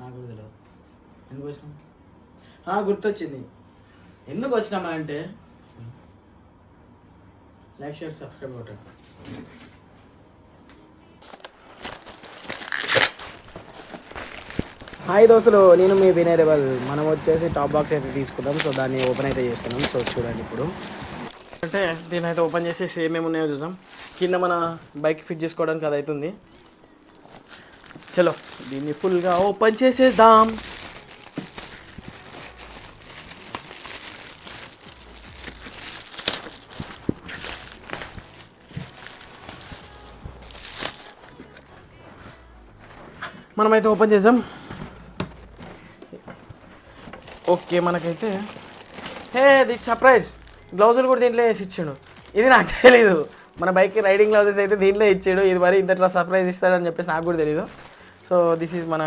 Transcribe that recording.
నాకు కూడా తెలియదు ఎందుకు వచ్చినాం. గుర్తొచ్చింది ఎందుకు వచ్చినామా అంటే లైక్ షేర్ సబ్స్క్రైబ్ కొట్టండి. హాయ్ దోస్తులు, నేను మీ వినయ్ రెబల్. మనం వచ్చేసి టాప్ బాక్స్ అయితే తీసుకుందాం. సో దాన్ని ఓపెన్ అయితే చేస్తున్నాం. సో చూడండి ఇప్పుడు అంటే దీని అయితే ఓపెన్ చేసి ఏమేమి ఉన్నాయో చూసాం. కింద మన బైక్ ఫిట్ చేసుకోవడానికి అది అవుతుంది. చలో దీన్ని ఫుల్గా ఓపెన్ చేసేద్దాం. మనమైతే ఓపెన్ చేసాం. ఓకే, మనకైతే ఇది సర్ప్రైజ్. గ్లౌజులు కూడా దీంట్లో వేసి ఇచ్చాడు. ఇది నాకు తెలీదు. మన బైక్ రైడింగ్ గ్లౌజెస్ అయితే దీంట్లో ఇచ్చాడు. ఇది మరి ఇంతట్లా సర్ప్రైజ్ ఇస్తాడని చెప్పేసి నాకు కూడా తెలీదు. సో దిస్ ఈజ్ మన